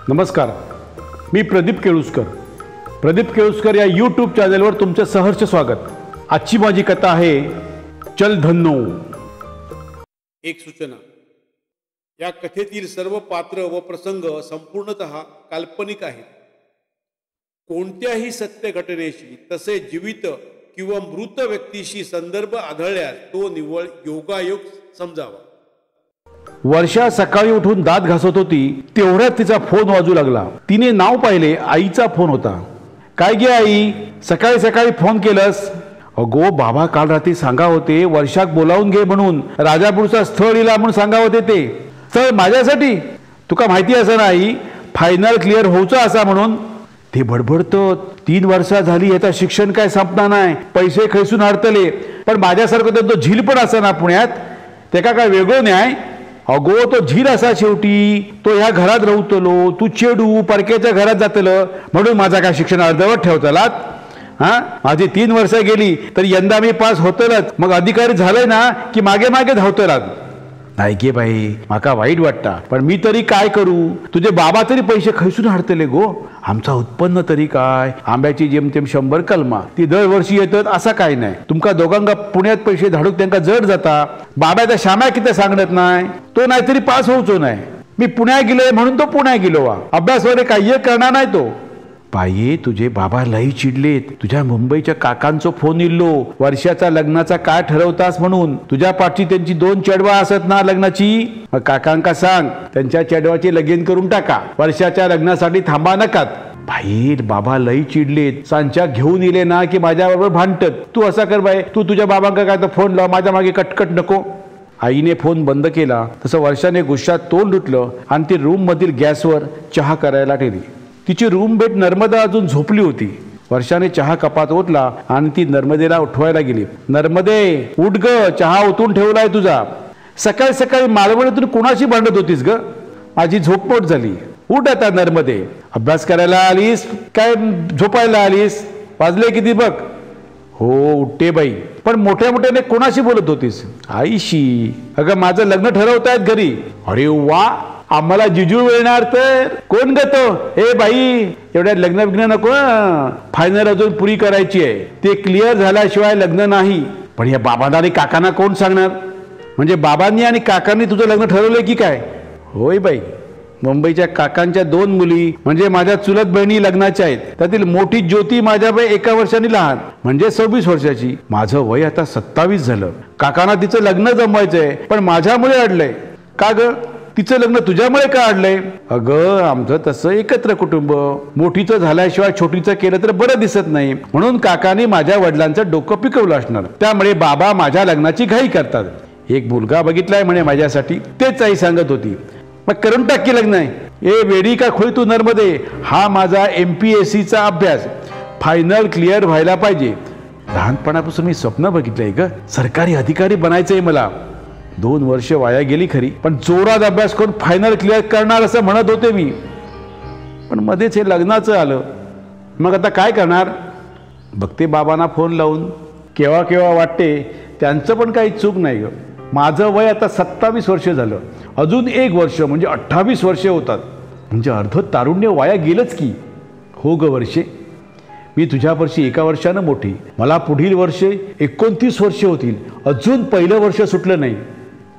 नमस्कार, मी प्रदीप केळुसकर. प्रदीप केळुसकर या यूट्यूब चॅनलवर तुमचं सहर्ष स्वागत. आजची माझी कथा आहे चल धन्नो. एक सूचना: या कथेतील सर्व पात्र व प्रसंग संपूर्णतः काल्पनिक आहेत. कोणत्याही सत्य घटनेशी तसे जीवित किंवा मृत व्यक्तीशी संदर्भ आढळल्यास तो निव्वळ योगायोग समजावा. वर्षा सकाळी उठून दात घासत होती तेवढ्यात तिचा फोन वाजू लागला. तिने नाव पाहिले. आईचा फोन होता. काय गे आई, सकाळी सकाळी फोन केलंस? अगो बाबा, काल रात्री सांगा होते वर्षाक बोलावून घे म्हणून. राजापूरचा स्थळ इला म्हणून सांगा होते. ते स्थळ माझ्यासाठी तुका माहिती असं ना आई, फायनल क्लिअर होऊचा असा म्हणून. ते बडबडतं 3 वर्षा झाली, याचा शिक्षण काय संपणार नाही, पैसे खैसून हाडतले, पण माझ्यासारखं तर तो झील पण असा ना पुण्यात, त्याका काय वेगळं न्याय. अगो तो झील असा शेवटी, तो ह्या घरात राहतलो, तू चेडू परक्याच्या घरात जातलं म्हणून माझा काय शिक्षण अर्धवट ठेवतलात. हा, माझी 3 वर्ष गेली तर यंदा मी पास होतलच, मग अधिकारी झालंय ना की मागे मागे धावतलात. नाही गे बाई, माका वाईट वाटता, पण मी तरी काय करू. तुझे बाबा तरी पैसे खैसून हाडतले गो. आमचा उत्पन्न तरी काय, आंब्याची जेमतेम 100 कलमा, ती दरवर्षी येतात असा काय नाही. तुमका दोघांका पुण्यात पैसे धाडूक त्यांना जड जाता. बाबाच्या श्याम्या किती सांगत नाही, तो नाहीतरी पास होऊचो नाही. मी पुण्यात गेलोय म्हणून तो पुण्यात गेलो वा, अभ्यास वगैरे काही करणार नाही तो. बाई, तुझे बाबा लई चिडलेत. तुझ्या मुंबईच्या काकांचो फोन इल्लो, वर्षाचा लग्नाचा काय ठरवतास म्हणून. तुझ्या पाठची त्यांची 2 चेडवा असत ना लग्नाची. मग काकांका सांग त्यांच्या चेडवाचे लगीन करून टाका, वर्षाच्या लग्नासाठी थांबा नकात. भाई, बाबा लई चिडलेत. सांच्या घेऊन इले ना की माझ्याबरोबर भांडत. तू असा कर बाई, तू तुझ्या बाबांका काय तर फोन लाव, माझ्या मागे कटकट नको. आईने फोन बंद केला. तसं वर्षाने गुस्सात तोंड धुतलं आणि ती रूम मधील गॅसवर चहा करायला ठेवली. तिची रूममेट नर्मदा अजून झोपली होती. वर्षाने चहा कपात ओतला आणि ती नर्मदेला उठवायला गेली. नर्मदे, उठ ग, चहा ओतून ठेवलाय तुझा. सकाळी सकाळी मालवणीतून कुणाशी भांडत होतीस ग? माझी झोपमोट झाली. उठ आता नर्मदे. अभ्यास करायला आलीस काय झोपायला आलीस? वाजले किती बघ. हो उठते बाई, पण मोठ्या मोठ्याने कोणाशी बोलत होतीस? आईशी. अगं माझं लग्न ठरवतायत घरी. अरे वा, आम्हाला जिजू मिळणार तर. कोण ग तो? हे बाई, एवढ्या लग्न विघ्न नको, फायनल अजून पुरी करायची आहे. ते क्लिअर झाल्याशिवाय लग्न नाही. पण या बाबांना आणि काकांना कोण सांगणार? म्हणजे बाबांनी आणि काकांनी तुझं लग्न ठरवलंय की काय? होय बाई, मुंबईच्या काकांच्या 2 मुली म्हणजे माझ्या चुलत बहिणी लग्नाच्या आहेत. त्यातील मोठी ज्योती माझ्यापैकी 1 वर्षांनी लहान, म्हणजे 26 वर्षाची. माझं वय आता 27 झालं. काकांना तिचं लग्न जमवायचंय, पण माझ्यामुळे अडलंय. का ग, तिचं लग्न तुझ्यामुळे का अडलंय? अगं, आमचं तसं एकत्र कुटुंब, मोठीचं झाल्याशिवाय छोटीचं केलं तर बरं दिसत नाही, म्हणून काकांनी माझ्या वडिलांचं डोकं पिकवलं असणार. त्यामुळे बाबा माझ्या लग्नाची घाई करतात. एक मुलगा बघितलाय म्हणे माझ्यासाठी, तेच आई सांगत होती. मग करून टाक की लग्न. आहे ए वेडी का खोळी तू नर्मदे. हा माझा MPSCचा अभ्यास फायनल क्लिअर व्हायला पाहिजे. लहानपणापासून मी स्वप्न बघितलंय ग, सरकारी अधिकारी बनायचंय मला. 2 वर्ष वाया गेली खरी, पण जोरात अभ्यास करून फायनल क्लिअर करणार असं म्हणत होते मी. पण मध्येच हे लग्नाचं आलं. मग आता काय करणार? बघते बाबांना फोन लावून. केव्हा केव्हा वाटते त्यांचं पण काही चूक नाही ग. माझं वय आता 27 वर्ष झालं. अजून 1 वर्ष म्हणजे 28 वर्षे होतात. म्हणजे अर्ध तारुण्य वाया गेलंच की. हो ग वर्षे, मी तुझ्यावर्षी 1 वर्षानं मोठी. मला पुढील वर्षे 29 वर्षे होतील. अजून पहिलं वर्ष सुटलं नाही.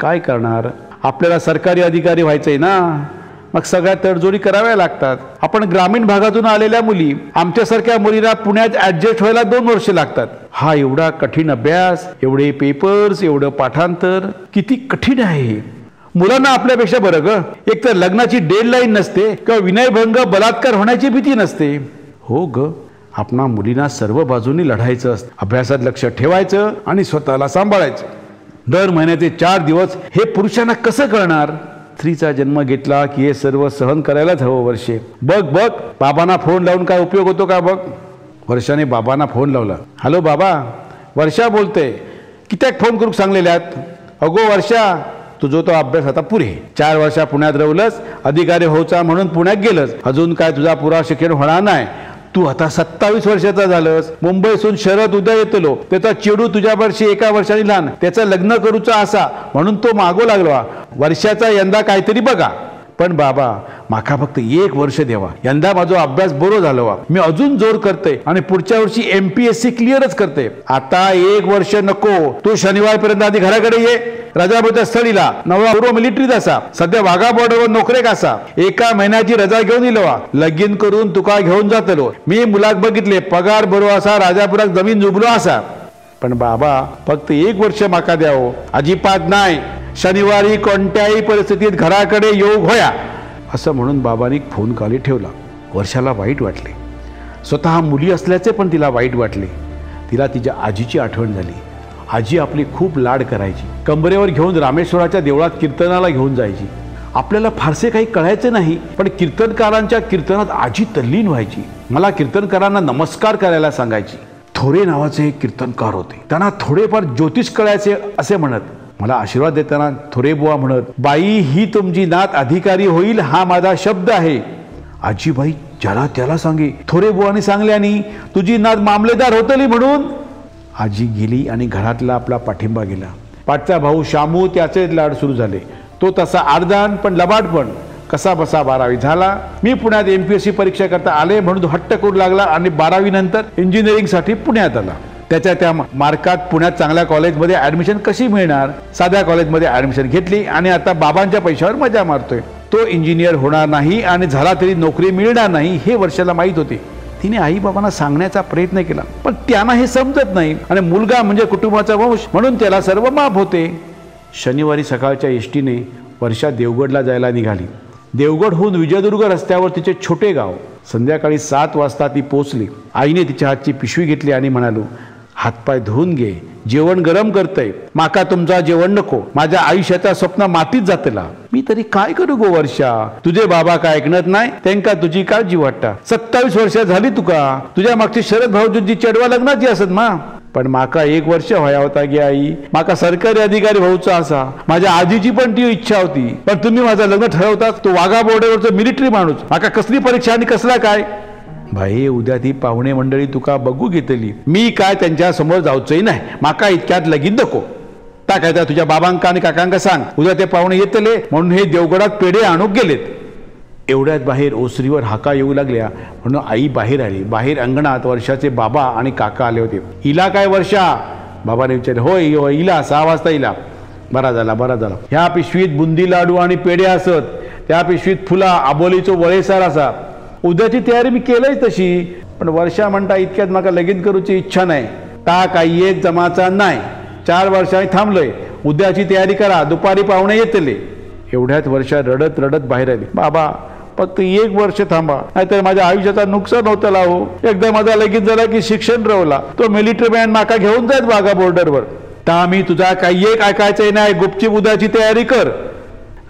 काय करणार? आपल्याला सरकारी अधिकारी व्हायचंय ना, मग सगळ्या तडजोडी कराव्या लागतात. आपण ग्रामीण भागातून आलेल्या मुली, आमच्यासारख्या मुलींना पुण्यात ऍडजस्ट व्हायला 2 वर्ष लागतात. हा एवढा कठीण अभ्यास, एवढे पेपर्स, एवढं पाठांतर, किती कठीण आहे. मुलांना आपल्यापेक्षा बरं ग. एक तर लग्नाची डेडलाईन नसते किंवा विनयभंग बलात्कार होण्याची भीती नसते. हो ग, आपणा मुलींना सर्व बाजूनी लढायचं असतं. अभ्यासात लक्ष ठेवायचं आणि स्वतःला सांभाळायचं. दर महिन्याचे 4 दिवस हे पुरुषांना कसं कळणार? स्त्रीचा जन्म घेतला की हे सर्व सहन करायलाच हवं वर्षे. बघ बघ, बाबांना फोन लावून काय उपयोग होतो का बघ. वर्षाने बाबांना फोन लावला. हॅलो बाबा, वर्षा बोलते. कित्याक फोन करू सांगलेल्यात? अगो वर्षा, तुझो तो अभ्यास आता पुरे. 4 वर्षा पुण्यात राहूलस, अधिकारी होचा म्हणून पुण्यात गेलस. अजून काय तुझा पुरा शिक्षण होणार नाही. तू आता 27 वर्षाचा झालंस. मुंबईसून शहरात उद्या येतलो. त्याचा चेडू तुझ्यावर्षी 1 वर्षांनी लहान, त्याचं लग्न करूचा असा म्हणून तो मागो लागला. वर्षाचा यंदा काहीतरी बघा. पण बाबा माका फक्त 1 वर्ष द्यावा, यंदा माझा अभ्यास बरो झालो, मी अजून जोर करते आणि पुढच्या वर्षी MPSC क्लिअरच करते. आता 1 वर्ष नको, तू शनिवारपर्यंत आधी घराकडे ये. रजाबच्या स्थळीला नवरा पूर्व मिलिटरीत असा, सध्या वाघा बॉर्डरवर नोकरेक असा. 1 महिन्याची रजा घेऊन इलवा, लगीन करून तुका घेऊन जातलो. मी मुलाक बघितले, पगार बरो असा, राजापुरात जमीन जुबलो असा. पण बाबा फक्त 1 वर्ष माका द्यावो. अजिबात नाही, शनिवारी कोणत्याही परिस्थितीत घराकडे योग होया, असं म्हणून बाबांनी फोन खाली ठेवला. वर्षाला वाईट वाटले. स्वतः मुली असल्याचे पण तिला वाईट वाटले. तिला तिच्या आजीची आठवण झाली. आजी आपली खूप लाड करायची. कंबरेवर घेऊन रामेश्वराच्या देवळात कीर्तनाला घेऊन जायची. आपल्याला फारसे काही कळायचे नाही, पण कीर्तनकारांच्या कीर्तनात आजी तल्लीन व्हायची. मला कीर्तनकारांना नमस्कार करायला सांगायची. थोरे नावाचे एक कीर्तनकार होते. त्यांना थोडेफार ज्योतिष कळायचे असे म्हणत. मला आशीर्वाद देताना थोरे बुवा म्हणत, बाई ही तुमची नात अधिकारी होईल हा माझा शब्द आहे. आजीबाई ज्याला त्याला सांगे. थोरे बुवानी सांगल्यानी तुझी नात मामलेदार होतली म्हणून. आजी गेली आणि घरातला आपला पाठिंबा गेला. पाठचा भाऊ शामू त्याचे लाड सुरू झाले. तो तसा आर्दान पण लबाड पण. कसा बसा 12वी झाला. मी पुण्यात MPSC परीक्षा करता आले म्हणून हट्ट करू लागला आणि 12वी नंतर इंजिनिअरिंगसाठी पुण्यात आला. त्या मार्कात पुण्यात चांगल्या कॉलेजमध्ये ॲडमिशन कशी मिळणार, साध्या कॉलेजमध्ये ॲडमिशन घेतली आणि आता बाबांच्या पैशावर मजा मारतोय. तो इंजिनियर होणार नाही आणि झाला तरी नोकरी मिळणार नाही हे वर्षाला माहीत होते. तिने आई बाबांना सांगण्याचा प्रयत्न केला, पण त्यांना हे समजत नाही आणि मुलगा म्हणजे कुटुंबाचा वंश म्हणून त्याला सर्व माफ होते. शनिवारी सकाळच्या एसटीने वर्षा देवगडला जायला निघाली. देवगडहून विजयदुर्ग रस्त्यावर तिचे छोटे गाव. संध्याकाळी 7 वाजता ती पोचली. आईने तिच्या हातची पिशवी घेतली आणि म्हणालो, हातपाय धुवून घे, जेवण गरम करतय. माका तुमचा जेवण नको, माझ्या आयुष्याचा स्वप्न मातीत जातला. मी तरी काय करू गो वर्षा, तुझे बाबा काय ऐकणत नाही, त्यांका तुझी काळजी वाटता. 27 वर्ष झाली तुका, तुझ्या मागची शरद भाऊजी चेडवा लग्नाची असत मा. पण माका 1 वर्ष व्हाया होता गे आई. माका सरकारी अधिकारी भाऊचा असा. माझ्या आजीची पण ती इच्छा होती, पण तुम्ही माझं लग्न ठरवतात. तो वाघा बॉर्डरवरचा मिलिटरी माणूस. माका कसली परीक्षा आणि कसला काय. भाई उद्या ती पाहुणे मंडळी तुका बघू घेतली. मी काय त्यांच्या समोर जाऊचंही नाही. माका इतक्यात लगीन नको. टाकायचा तुझ्या बाबांका आणि काकांका सांग, उद्या ते पाहुणे येतले म्हणून हे देवगडात पेढे आणूक गेलेत. एवढ्यात बाहेर ओसरीवर हाका येऊ लागल्या म्हणून आई बाहेर आली. बाहेर अंगणात वर्षाचे बाबा आणि काका आले होते. इला काय वर्षा, बाबाने विचारले. होय होय इला, 6 वाजता इला. बरा झाला बरा झाला. ह्या पिशवीत बुंदी लाडू आणि पेढे असत, त्या पिशवीत फुला आबोलीचो वळेसार असा. उद्याची तयारी मी केलंय तशी, पण वर्षा म्हणता इतक्यात माका लगीन करूची इच्छा नाही. ता काही एक जमाचा नाही. 4 वर्षांनी थांबलोय. उद्याची तयारी करा, दुपारी पाहुणे येतले. एवढ्यात वर्षा रडत रडत बाहेर आली. बाबा फक्त 1 वर्ष थांबा, नाहीतर माझ्या आयुष्याचा नुकसान होतं लावो. एकदा माझा लगीन झाला की शिक्षण रवला. तो मिलिटरी मॅन माका घेऊन जात वाघा बॉर्डरवर. ता मी तुझा काही एक ऐकायचंय नाही, गुपचीप उद्याची तयारी कर.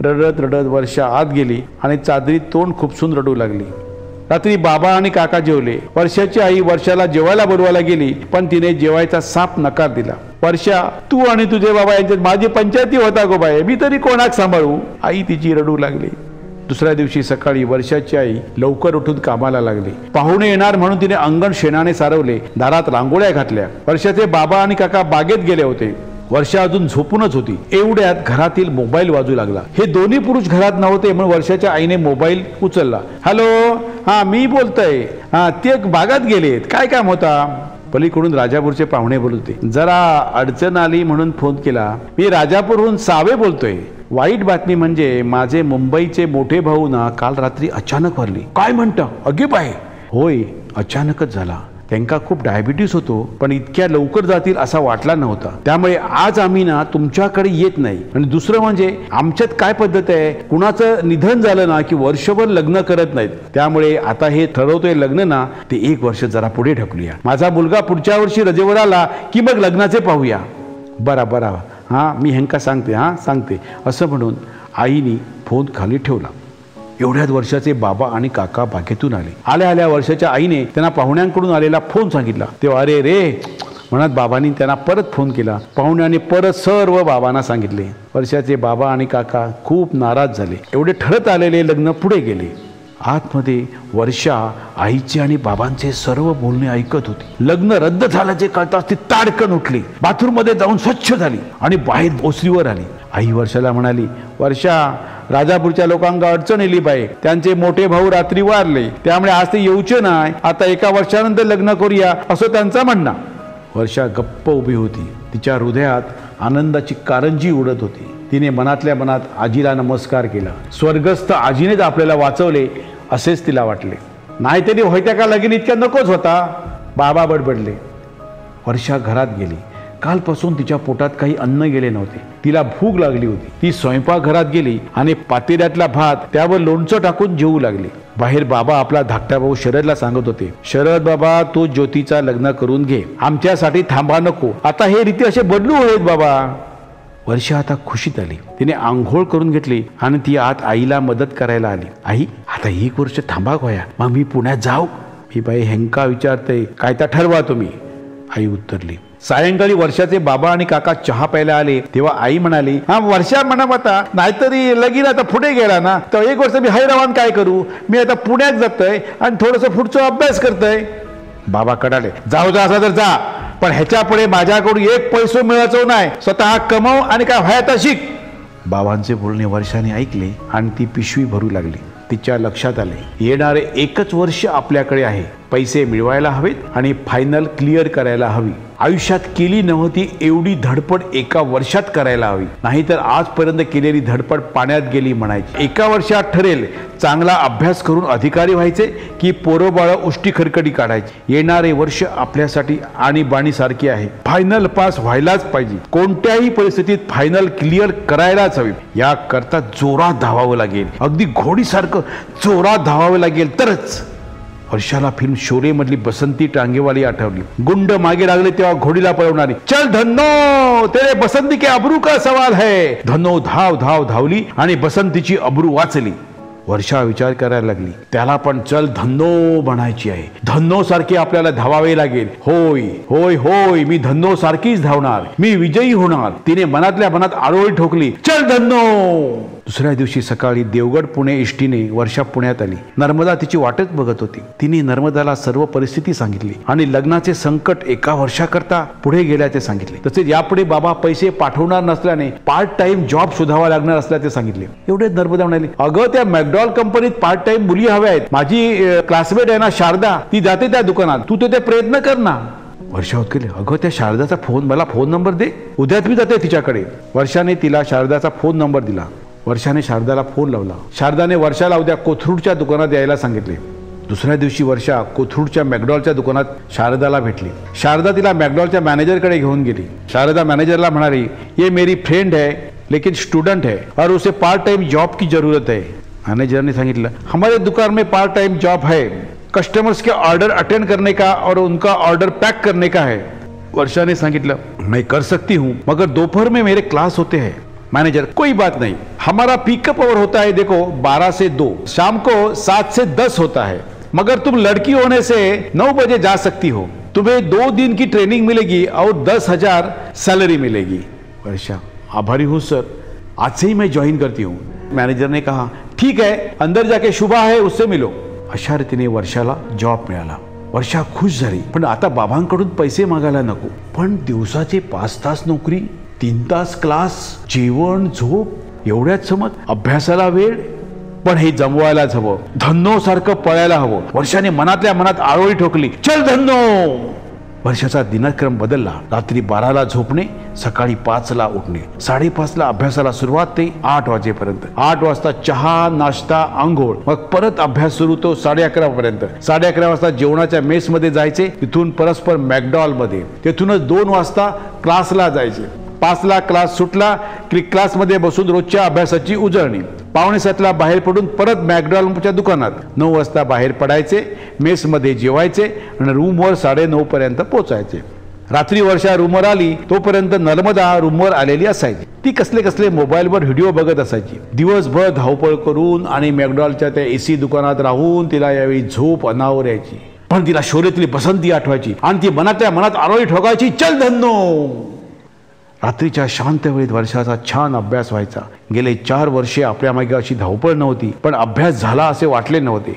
रडत रडत वर्षा आत गेली आणि चादरीत तोंड खुपसून रडू लागली. रात्री बाबा आणि काका जेवले. वर्षाची आई वर्षाला जेवायला बोलवायला गेली, पण तिने जेवायचा साफ नकार दिला. वर्षा तू आणि तुझे बाबा यांच्यात माझी पंचायती होता गो बाय, मी तरी कोणाक सांभाळू. आई तिची रडू लागली. दुसऱ्या दिवशी सकाळी वर्षाची आई लवकर उठून कामाला लागली. पाहुणे येणार म्हणून तिने अंगण शेणाने सारवले, दारात रांगोळ्या घातल्या. वर्षाचे बाबा आणि काका बागेत गेले होते. वर्षा अजून झोपूनच होती. एवढ्यात घरातील मोबाईल वाजू लागला. हे दोन्ही पुरुष घरात नव्हते म्हणून वर्षाच्या आईने मोबाईल उचलला. हॅलो, हा मी बोलतोय. हा ते बागात गेलेत, काय काम होता. पलीकडून राजापूरचे पाहुणे बोलत होते. जरा अडचण आली म्हणून फोन केला. मी राजापूरहून सावे बोलतोय. वाईट बातमी म्हणजे माझे मुंबईचे मोठे भाऊ ना काल रात्री अचानक वारले. काय म्हणता. अगे बाय. होय अचानकच झाला. त्यांना खूप डायबिटीस होतो, पण इतक्या लवकर जातील असा वाटला नव्हता. त्यामुळे आज आम्ही ना तुमच्याकडे येत नाही. आणि दुसरं म्हणजे आमच्यात काय पद्धत आहे, कुणाचं निधन झालं ना की वर्षभर लग्न करत नाहीत. त्यामुळे आता हे ठरवतोय लग्न ना ते 1 वर्ष जरा पुढे ढकलूया. माझा मुलगा पुढच्या वर्षी रजेवर आला की मग लग्नाचे पाहूया. बरा बरा, हां मी ह्यांका सांगते, हां सांगते, असं म्हणून आईने फोन खाली ठेवला. एवढ्याच वर्षाचे बाबा आणि काका बागेतून आले. आल्या आल्या वर्षाच्या आईने त्यांना पाहुण्यांकडून आलेला फोन सांगितला. तेव्हा अरे रे म्हणत बाबांनी त्यांना परत फोन केला. पाहुण्यांनी परत सर्व बाबांना सांगितले. वर्षाचे बाबा आणि काका खूप नाराज झाले. एवढे ठरत आलेले लग्न पुढे गेले. आतमध्ये वर्षा आईचे आणि बाबांचे सर्व बोलणे ऐकत होती. लग्न रद्द झाल्याचे कळताच ती ताडकन उठली, बाथरूम मध्ये जाऊन स्वच्छ झाली आणि बाहेर ओसरीवर आली. आई वर्षाला म्हणाली, वर्षा राजापूरच्या लोकांना अडचण येली बाई, त्यांचे मोठे भाऊ रात्री वारले, त्यामुळे आज ते येऊचे नाही, आता 1 वर्षानंतर लग्न करूया असं त्यांचा म्हणणं. वर्षा गप्प उभी होती. तिच्या हृदयात आनंदाची कारंजी उडत होती. तिने मनातल्या मनात आजीला नमस्कार केला. स्वर्गस्थ आजीनेच आपल्याला वाचवले असेच तिला वाटले. नाहीतरी होत्या का लगीन इतक्या नकोच होता, बाबा बडबडले. वर्षा घरात गेली. कालपासून तिच्या पोटात काही अन्न गेले नव्हते. तिला भूक लागली होती. ती स्वयंपाकघरात गेली आणि पातेल्यातला भात त्यावर लोणचं टाकून जेवू लागली. बाहेर बाबा आपला धाकटा भाऊ शरदला सांगत होते, शरद बाबा तू ज्योतीचा लग्न करून घे, आमच्यासाठी थांबा नको, आता हे रीती असे बदलू होत बाबा. वर्षा आता खुशीत आली. तिने आंघोळ करून घेतली आणि ती आत आईला मदत करायला आली. आई आता 1 वर्ष थांबा गोया, मग मी पुण्यात जाऊ. ही बाई हेंका विचारते, काय तर ठरवा तुम्ही. आई उत्तरली. सायंकाळी वर्षाचे बाबा आणि काका चहा प्यायला आले तेव्हा आई म्हणाली, हा वर्षा म्हणा आता नाहीतरी लगीन आता पुढे गेला ना तर 1 वर्ष मी हैरावान काय करू, मी आता पुण्यात जातोय आणि थोडस पुढचा अभ्यास करतोय. बाबा कडाले, जाऊ जा असा तर जा, पण ह्याच्या पुढे माझ्याकडून 1 पैसो मिळायचो नाही, स्वतः कमव आणि काय व्हायता शिक. बाबांचे बोलणे वर्षाने ऐकले आणि ती पिशवी भरू लागली. तिच्या लक्षात आले, येणारे 1च वर्ष आपल्याकडे आहे, पैसे मिळवायला हवेत आणि फायनल क्लिअर करायला हवी. आयुष्यात केली नव्हती एवढी धडपड 1 वर्षात करायला हवी, नाहीतर आजपर्यंत केलेली धडपड पाण्यात गेली म्हणायची. 1 वर्षात ठरेल चांगला अभ्यास करून अधिकारी व्हायचे की पोरोबाळ उष्टी खरकडी काढायची. येणारे वर्ष आपल्यासाठी आणीबाणीसारखी आहे, फायनल पास व्हायलाच पाहिजे. कोणत्याही परिस्थितीत फायनल क्लिअर करायलाच हवी. याकरता जोरात धावावं लागेल, अगदी घोडीसारखं जोरात धावावं लागेल तरच. वर्षाला फिल्म शोले मधली बसंती टांगेवाली आठवली. गुंड मागे लागले तेव्हा घोडीला पळवणारी, चल धन्नो तेरे बसंती के अब्रू का सवाल है. धन्नो धाव धाव धावली आणि बसंतीची अब्रू वाचली. वर्षा विचार करायला लागली, त्याला पण चल धन्नो म्हणायची आहे. धन्नो सारखे आपल्याला धावावे लागेल. होय होय होय, मी धन्नो सारखीच धावणार, मी विजयी होणार. तिने मनातल्या मनात आरोळी ठोकली, चल धन्नो. दुसऱ्या दिवशी सकाळी देवगड पुणे एसटीने वर्षा पुण्यात आली. नर्मदा तिची वाटच बघत होती. तिने नर्मदाला सर्व परिस्थिती सांगितली आणि लग्नाचे संकट 1 वर्षाकरता पुढे गेल्याचे सांगितले. तसेच यापुढे बाबा पैसे पाठवणार नसल्याने पार्ट टाइम जॉब शोधावा लागणार असल्याचे सांगितले. एवढे नर्मदा म्हणाली, अगं त्या मॅकडॉल कंपनीत पार्ट टाइम मुली हव्या आहेत. माझी क्लासमेट आहे ना शारदा, ती जाते त्या दुकानात, तू ते प्रयत्न कर ना. वर्षा होत गेली, अगं त्या शारदाचा मला फोन नंबर दे, उद्याच मी जाते तिच्याकडे. वर्षाने तिला शारदाचा फोन नंबर दिला. वर्षाने शारदाला फोन लावला. शारदाने वर्षाला उद्या कोथरूडच्या दुकानात यायला सांगितले. दुसऱ्या दिवशी वर्षा कोथरूडच्या मॅकडॉलच्या दुकानात शारदाला भेटली. शारदा तिला मॅकडॉलच्या मॅनेजरकडे घेऊन गेली. शारदा मॅनेजरला म्हणाली, ये मेरी फ्रेंड है लेकिन स्टूडेंट है और उसे पार्ट टाइम जॉब की जरूरत है. मॅनेजरने सांगितलं, हमारे दुकान में पार्ट टाइम जॉब है, कस्टमर्स के ऑर्डर अटेंड करने का और उनका ऑर्डर पैक करने का है. वर्षा ने सांगितलं, मैं कर सकती हूँ मगर दोपहर में मेरे क्लास होते हैं. मैनेजर, कोई बात नहीं, हमारा पिकअप आवर होता है देखो 12 से 2, शाम को 7 से 10 होता है, मगर तुम लड़की होने से 9 बजे जा सकती हो. तुम्हें 2 दिन की ट्रेनिंग मिलेगी और 10,000 सैलरी मिलेगी. वर्षा, आभारी हूँ सर, आज से ही मैं ज्वाइन करती हूँ. मैनेजर ने कहा, ठीक है, अंदर जाके शुभा है उससे मिलो. अशा रीतीने वर्षाला जॉब मिळाला. वर्षा खुश झाली, पण आता बाबांकडून पैसे मागायला नको. पण दिवसाचे 5 तास नोकरी, 3 तास क्लास, जेवण झोप, एवढ्याच समज, अभ्यासाला वेळ, पण हे जमवायलाच हवं. धन्नो सारखं पळायला हवं. वर्षाने मनातल्या मनात आरोळी ठोकली, चल धन्नो. वर्षाचा दिनक्रम बदलला. रात्री 12ला झोपणे, सकाळी 5ला उठणे, 5:30ला अभ्यासाला सुरुवात ते 8 वाजेपर्यंत. 8 वाजता चहा नाश्ता आंघोळ, मग परत अभ्यास सुरू तो 11:30 पर्यंत. 11:30 वाजता जेवणाच्या मेस मध्ये जायचे, तिथून परस्पर मॅकडॉल मध्ये, तिथूनच 2 वाजता क्लासला जायचे. 5ला क्लास सुटला की क्लासमध्ये बसून रोजच्या अभ्यासाची उजळणी. 6:45ला बाहेर पडून परत मॅकडॉनल्डच्या दुकानात. 9 वाजता बाहेर पडायचे, मेसमध्ये जेवायचे आणि रूमवर 9:30 पर्यंत पोचायचे. रात्री वर्षा रूमवर आली तोपर्यंत नर्मदा रूमवर आलेली असायची. ती कसले कसले मोबाईलवर व्हिडिओ बघत असायची. दिवसभर धावपळ करून आणि मॅकडॉनल्डच्या त्या एसी दुकानात राहून तिला यावेळी झोप अनावर यायची. पण तिला शोलेतली बसंती आठवायची आणि ती मनातल्या मनात आरोळी ठोकायची, चल धन्नो. रात्रीच्या शांत वेळेत वर्षाचा छान अभ्यास व्हायचा. गेले 4 वर्षे आपल्या मागे अशी धावपळ नव्हती, पण अभ्यास झाला असे वाटले नव्हते.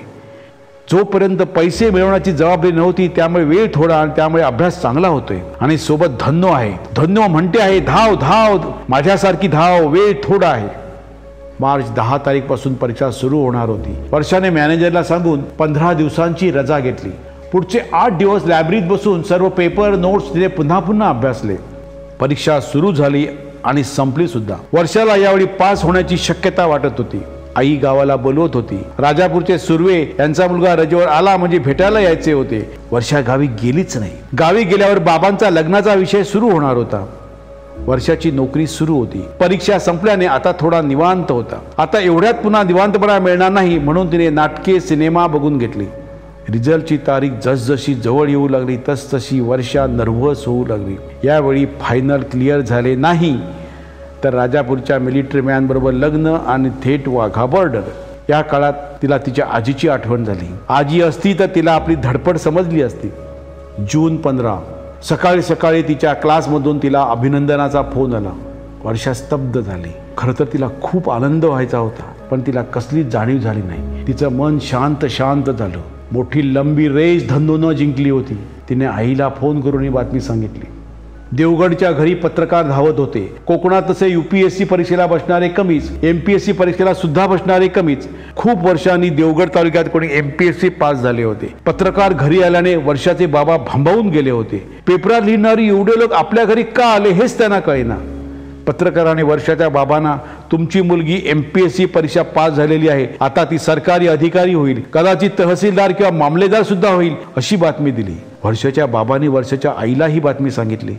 जोपर्यंत पैसे मिळवण्याची जबाबदारी नव्हती त्यामुळे वेळ थोडा आणि त्यामुळे अभ्यास चांगला होतोय. आणि सोबत धन्नो आहे. धन्नो म्हणते आहे, धाव धाव माझ्यासारखी धाव, वेळ थोडा आहे. मार्च 10 तारीखपासून परीक्षा सुरू होणार होती. वर्षाने मॅनेजरला सांगून 15 दिवसांची रजा घेतली. पुढचे 8 दिवस लायब्ररीत बसून सर्व पेपर नोट्स तिने पुन्हा पुन्हा अभ्यासले. परीक्षा सुरू झाली आणि संपली सुद्धा. वर्षाला यावेळी पास होण्याची शक्यता वाटत होती. आई गावाला बोलवत होती. राजापूरचे सुर्वे यांचा मुलगा रजेवर आला म्हणजे भेटायला यायचे होते. वर्षा गावी गेलीच नाही. गावी गेल्यावर बाबांचा लग्नाचा विषय सुरू होणार होता. वर्षाची नोकरी सुरू होती. परीक्षा संपल्याने आता थोडा निवांत होता. आता एवढ्यात पुन्हा निवांतपणा मिळणार नाही म्हणून तिने नाटके सिनेमा बघून घेतली. रिझल्टची तारीख जसजशी जवळ येऊ लागली तसतशी वर्षा नर्व्हस होऊ लागली. यावेळी फायनल क्लिअर झाले नाही तर राजापूरच्या मिलिटरी मॅनबरोबर लग्न आणि थेट वाघा बॉर्डर. या काळात तिला तिच्या आजीची आठवण झाली. आजी असती तर तिला आपली धडपड समजली असती. जून 15 सकाळी सकाळी तिच्या क्लासमधून तिला अभिनंदनाचा फोन आला. वर्षा स्तब्ध झाली. खरं तर तिला खूप आनंद व्हायचा होता पण तिला कसलीच जाणीव झाली नाही. तिचं मन शांत शांत झालं. मोठी लंबी रेस धन्नोनं जिंकली होती. तिने आईला फोन करून ही बातमी सांगितली. देवगडच्या घरी पत्रकार धावत होते. कोकणात तसे UPSC परीक्षेला बसणारे कमीच, MPSC परीक्षेला सुद्धा बसणारे कमीच. खूप वर्षांनी देवगड तालुक्यात कोणी MPSC पास झाले होते. पत्रकार घरी आल्याने वर्षाचे बाबा भांबावून गेले होते. पेपरात लिहिणारी एवढे लोक आपल्या घरी का आले हेच त्यांना कळेना. पत्रकाराने वर्षाच्या बाबांना तुमची मुलगी MPSC परीक्षा पास झालेली आहे, आता ती सरकारी अधिकारी होईल, कदाचित तहसीलदार किंवा मामलेदार सुद्धा होईल अशी बातमी दिली. वर्षाच्या बाबांनी वर्षाच्या आईला ही बातमी सांगितली.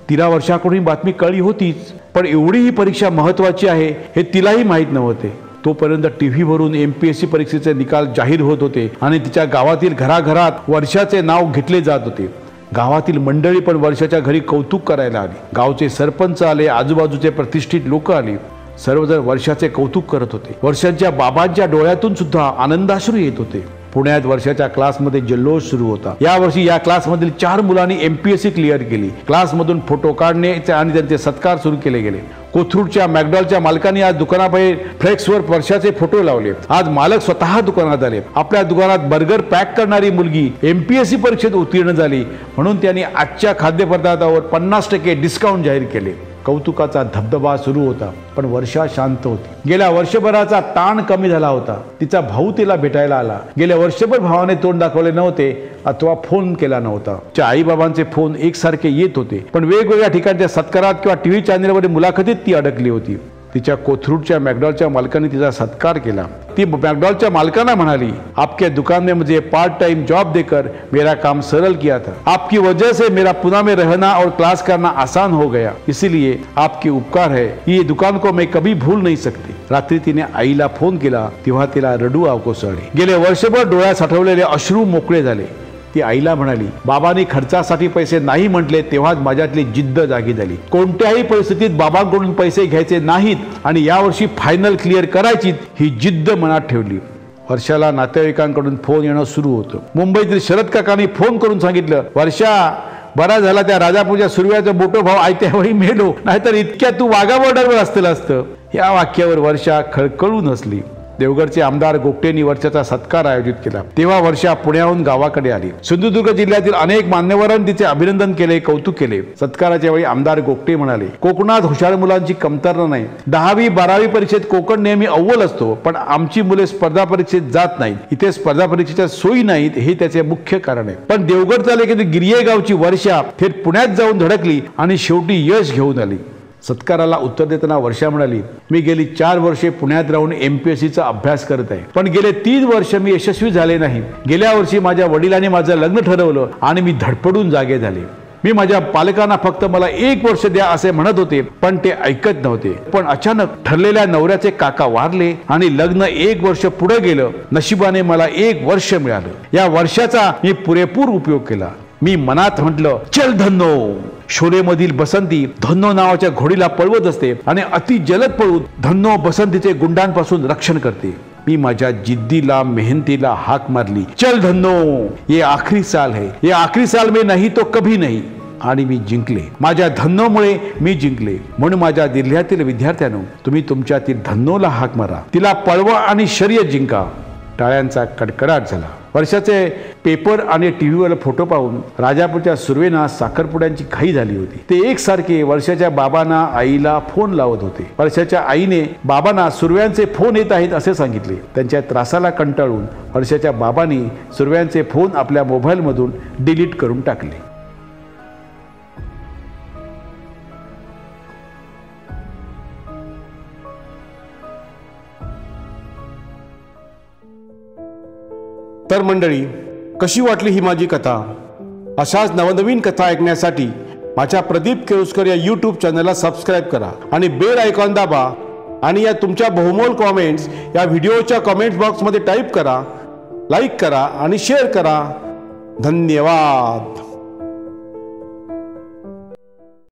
तिला वर्षाकडून ही बातमी कळली होतीच पण एवढी ही परीक्षा महत्त्वाची आहे हे तिलाही माहीत नव्हते. तोपर्यंत टीव्हीवरून MPSC परीक्षेचे निकाल जाहीर होत होते आणि तिच्या गावातील घराघरात वर्षाचे नाव घेतले जात होते. गावातील मंडळी पण वर्षाच्या घरी कौतुक करायला आली. गावचे सरपंच आले, आजूबाजूचे प्रतिष्ठित लोक आले. सर्वजण वर्षाचे कौतुक करत होते. वर्षाच्या बाबांच्या डोळ्यातून सुद्धा आनंदाश्रू येत होते. पुण्यात वर्षाच्या क्लासमध्ये जल्लोष सुरू होता. यावर्षी या क्लासमधील 4 मुलांनी MPSC क्लिअर केली. क्लासमधून फोटो काढणे आणि त्यांचे सत्कार सुरू केले गेले. कोथरूडच्या मॅकडॉलच्या मालकांनी आज दुकानाबाहेर फ्लेक्सवर वर्षाचे फोटो लावले. आज मालक स्वतः दुकानात आले. आपल्या दुकानात बर्गर पॅक करणारी मुलगी MPSC परीक्षेत उत्तीर्ण झाली म्हणून त्यांनी आजच्या खाद्यपदार्थावर 50% डिस्काउंट जाहीर केले. कौतुकाचा धबधबा सुरू होता पण वर्षा शांत होती. गेल्या वर्षभराचा ताण कमी झाला होता. तिचा भाऊ तिला भेटायला आला. गेल्या वर्षभर भावाने तोंड दाखवले नव्हते अथवा फोन केला नव्हता. तिच्या आईबाबांचे फोन एकसारखे येत होते पण वेगवेगळ्या ठिकाणच्या सत्कारात किंवा TV चॅनेलवरील मुलाखतीत ती अडकली होती. तिच्या कोथरूडच्या मॅकडॉलच्या मालकाने तिचा सत्कार केला. ती मॅकडॉलच्या मालकांना म्हणाली, आपके दुकान में मुझे पार्ट टाइम जॉब देकर मेरा काम सरल किया था. आपकी वजह से मेरा पुणे में रहना और क्लास करना आसान हो गया. इसलिए आपके उपकार है. ये दुकान को मैं कभी भूल नहीं सकती. रात्री तिने आईला फोन केला तेव्हा तिला रडू कोसळले. गेले वर्षभर डोळ्यात साठवलेले अश्रू मोकळे झाले. ती आईला म्हणाली, बाबांनी खर्चासाठी पैसे नाही म्हटले तेव्हाच माझ्यातली जिद्द जागी झाली. कोणत्याही परिस्थितीत बाबांकडून पैसे घ्यायचे नाहीत आणि यावर्षी फायनल क्लिअर करायची ही जिद्द मनात ठेवली. वर्षाला नातेवाईकांकडून फोन येणं सुरू होतं. मुंबईतील शरद काकांनी फोन करून सांगितलं, वर्षा बरा झाला त्या राजापूरच्या सुर्व्याचा मोठो भाऊ आयत्यावेळी मेलो, नाहीतर इतक्या तू वाघा बॉर्डरवर असलेलं असतं. या वाक्यावर वर्षा खळखळून हसली. देवगडचे आमदार गोगटेंनी वर्षाचा सत्कार आयोजित केला. तेव्हा वर्षा पुण्याहून गावाकडे आली. सिंधुदुर्ग जिल्ह्यातील अनेक मान्यवरांनी तिचे अभिनंदन केले, कौतुक केले. सत्काराच्या वेळी आमदार गोगटे म्हणाले, कोकणात हुशार मुलांची कमतरता नाही. 10वी 12वी परीक्षेत कोकण नेहमी अव्वल असतो पण आमची मुले स्पर्धा परीक्षेत जात नाहीत. इथे स्पर्धा परीक्षेच्या सोयी नाहीत हे त्याचे मुख्य कारण आहे. पण देवगड तालुक्यातील गिरये गावची वर्षा थेट पुण्यात जाऊन धडकली आणि शेवटी यश घेऊन आली. सत्काराला उत्तर देताना वर्षा म्हणाली, मी गेली 4 वर्षे पुण्यात राहून MPSCचा अभ्यास करत आहे पण गेले 3 वर्ष मी यशस्वी झाले नाही. गेल्या वर्षी माझ्या वडिलांनी माझं लग्न ठरवलं आणि मी धडपडून जागे झाले. मी माझ्या पालकांना फक्त मला 1 वर्ष द्या असे म्हणत होते पण ते ऐकत नव्हते. पण अचानक ठरलेल्या नवऱ्याचे काका वारले आणि लग्न 1 वर्ष पुढे गेलं. नशिबाने मला 1 वर्ष मिळालं. या वर्षाचा मी पुरेपूर उपयोग केला. मी मनात म्हटलं, चल धन्नो. शोलेमधील बसंती धन्नो नावाच्या घोडीला पळवत असते आणि अति जलद पळून धन्नो बसंतीचे गुंडांपासून रक्षण करते. मी माझ्या जिद्दीला मेहनतीला हाक मारली, चल धन्नो, ये आखरी साल है, ये आखरी साल में नहीं तो कभी नहीं. आणि मी जिंकले. माझ्या धन्नोमुळे मी जिंकले. म्हणून माझ्या जिल्ह्यातील विद्यार्थ्यांनो, तुम्ही तुमच्यातील धन्नोला हाक मारा, तिला पळवा आणि शर्यत जिंका. टाळ्यांचा कडकडाट झाला. वर्षाचे पेपर आणि टीव्हीवर फोटो पाहून राजापूरच्या सुर्वेना साखरपुड्यांची घाई झाली होती. ते एकसारखे वर्षाच्या बाबांना आईला फोन लावत होते. वर्षाच्या आईने बाबांना सुर्व्यांचे फोन येत आहेत असे सांगितले. त्यांच्या त्रासाला कंटाळून वर्षाच्या बाबांनी सुर्व्यांचे फोन आपल्या मोबाईलमधून डिलीट करून टाकले. तर मंडळी, कशी वाटली ही माझी कथा? अशाच नवनवीन कथा ऐकण्यासाठी माझ्या प्रदीप केळुसकर या यूट्यूब चॅनलला सबस्क्राईब करा आणि बेल आयकॉन दाबा आणि या तुमच्या बहुमोल कॉमेंट्स या व्हिडिओच्या कॉमेंट्स बॉक्समध्ये टाईप करा, लाईक करा आणि शेअर करा. धन्यवाद.